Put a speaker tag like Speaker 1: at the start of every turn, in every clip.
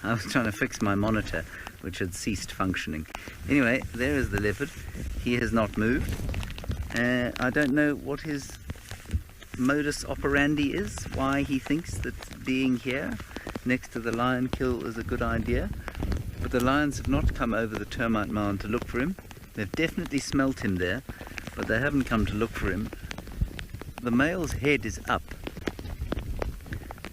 Speaker 1: I was trying to fix my monitor, which had ceased functioning. Anyway, there is the leopard. He has not moved. I don't know what his modus operandi is, why he thinks that being here next to the lion kill is a good idea. But the lions have not come over the termite mound to look for him. They've definitely smelt him there, but they haven't come to look for him. The male's head is up.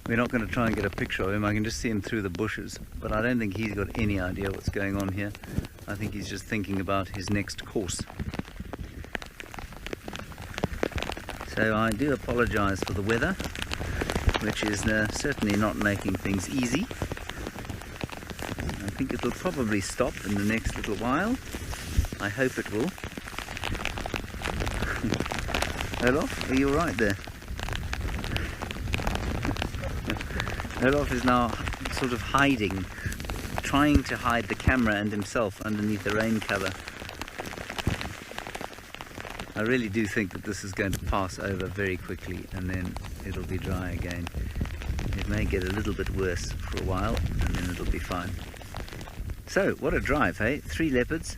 Speaker 1: We're not going to try and get a picture of him. I can just see him through the bushes, but I don't think he's got any idea what's going on here. I think he's just thinking about his next course. So I do apologize for the weather, which is certainly not making things easy. I think it'll probably stop in the next little while. I hope it will. Olaf, are you alright there? Olaf is now sort of hiding, trying to hide the camera and himself underneath the rain cover. I really do think that this is going to pass over very quickly and then it'll be dry again. It may get a little bit worse for a while and then it'll be fine. So, what a drive, hey? 3 leopards,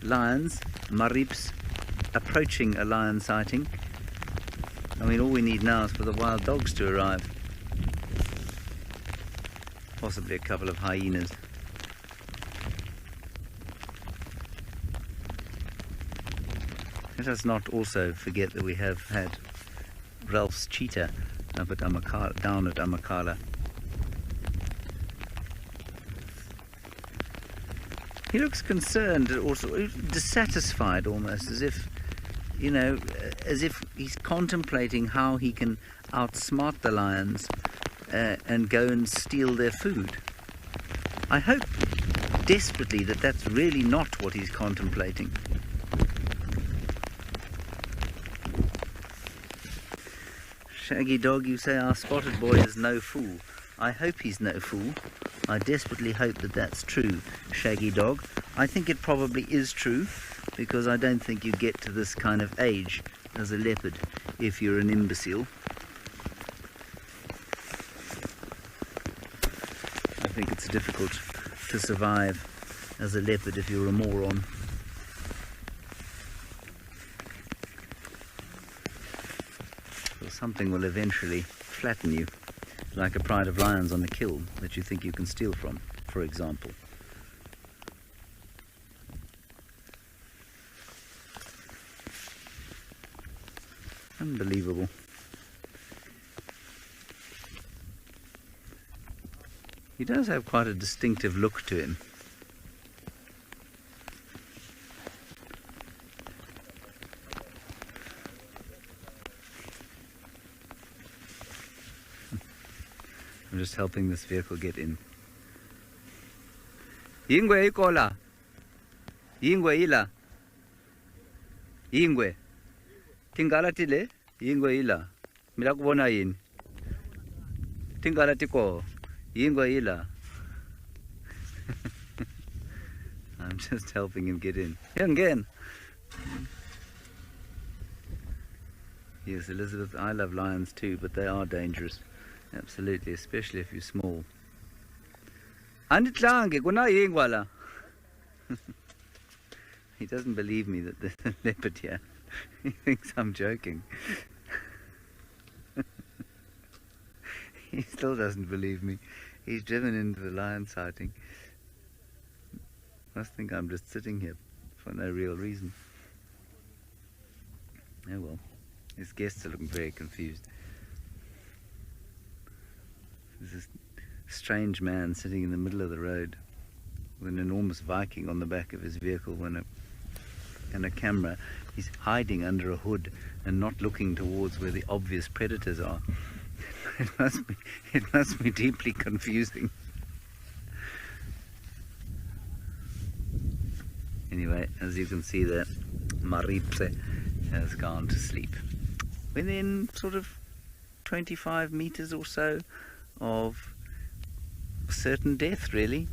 Speaker 1: lions, Maribyes, approaching a lion sighting. I mean, all we need now is for the wild dogs to arrive. Possibly a couple of hyenas. Let us not also forget that we have had Ralph's cheetah up at down at Amakala. He looks concerned, also dissatisfied almost, as if, you know, as if he's contemplating how he can outsmart the lions and go and steal their food. I hope desperately that that's really not what he's contemplating. Shaggy dog, you say our spotted boy is no fool. I hope he's no fool. I desperately hope that that's true, Shaggy dog. I think it probably is true, because I don't think you get to this kind of age as a leopard if you're an imbecile. I think it's difficult to survive as a leopard if you're a moron. Well, something will eventually flatten you, like a pride of lions on the kill that you think you can steal from, for example. Unbelievable. He does have quite a distinctive look to him. I'm just helping this vehicle get in. Ingwe ikola. Ingwe ila. Ingwe. Tingala tile. Ingwe ila. Mila kubona yini. Tingala tiko. Ingwe ila. I'm just helping him get in. Again. Yes, Elizabeth, I love lions too, but they are dangerous. Absolutely, especially if you're small. Anditlange, kuna yingwala. He doesn't believe me that there's a leopard here. He thinks I'm joking. He still doesn't believe me. He's driven into the lion sighting. Must think I'm just sitting here for no real reason. Oh well, his guests are looking very confused. There's this strange man sitting in the middle of the road with an enormous Viking on the back of his vehicle and a camera. He's hiding under a hood and not looking towards where the obvious predators are. It must be deeply confusing. Anyway, as you can see there, Maribye has gone to sleep. Within sort of 25 meters or so of certain death, really.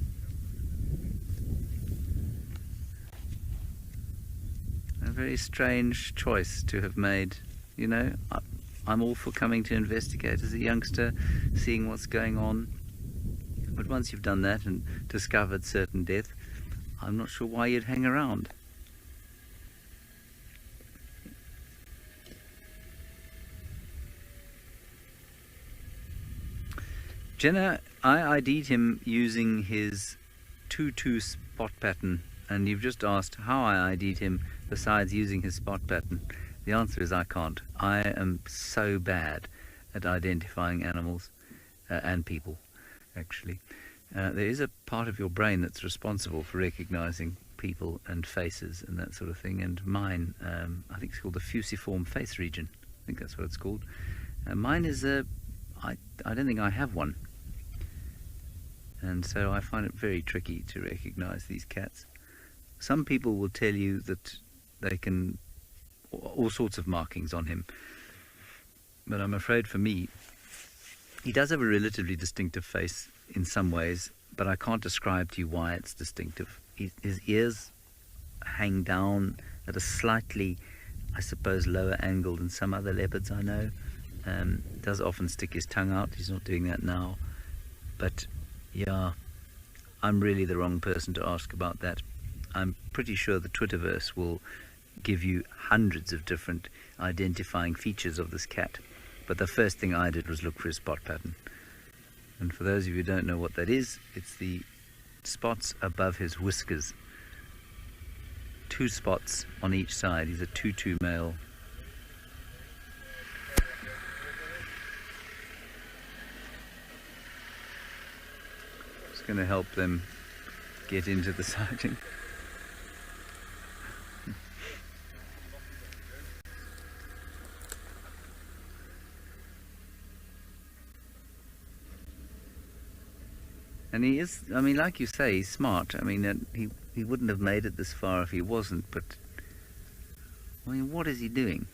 Speaker 1: A very strange choice to have made. You know, I'm all for coming to investigate as a youngster, seeing what's going on. But once you've done that and discovered certain death, I'm not sure why you'd hang around. Jenna, I ID'd him using his 2-2 spot pattern, and you've just asked how I ID'd him besides using his spot pattern. The answer is I can't. I am so bad at identifying animals and people, actually. There is a part of your brain that's responsible for recognizing people and faces and that sort of thing, and mine, I think it's called the fusiform face region. I think that's what it's called. Mine is I don't think I have one. And so I find it very tricky to recognize these cats. Some people will tell you that they can, all sorts of markings on him. But I'm afraid for me, he does have a relatively distinctive face in some ways, but I can't describe to you why it's distinctive. His ears hang down at a slightly, I suppose, lower angle than some other leopards I know. Does often stick his tongue out. He's not doing that now. But yeah, I'm really the wrong person to ask about that. I'm pretty sure the Twitterverse will give you hundreds of different identifying features of this cat. But the first thing I did was look for his spot pattern. And for those of you who don't know what that is, it's the spots above his whiskers. 2 spots on each side. He's a 2-2 male. It's going to help them get into the sighting. And he is, I mean, like you say, he's smart. I mean, he wouldn't have made it this far if he wasn't, but I mean, what is he doing?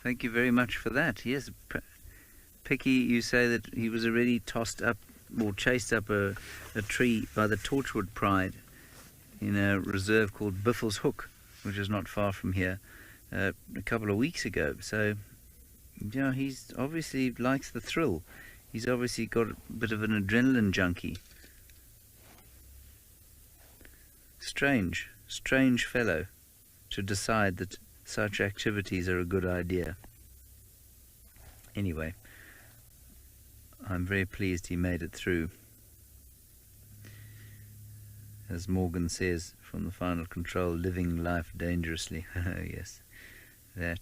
Speaker 1: Thank you very much for that. Yes, Picky, you say that he was already tossed up or chased up a tree by the Torchwood Pride in a reserve called Biffle's Hook, which is not far from here, a couple of weeks ago. So, you know, he's obviously likes the thrill. He's obviously got a bit of an adrenaline junkie. Strange fellow to decide that such activities are a good idea. Anyway, I'm very pleased he made it through. As Morgan says from the Final Control, living life dangerously. Yes, that.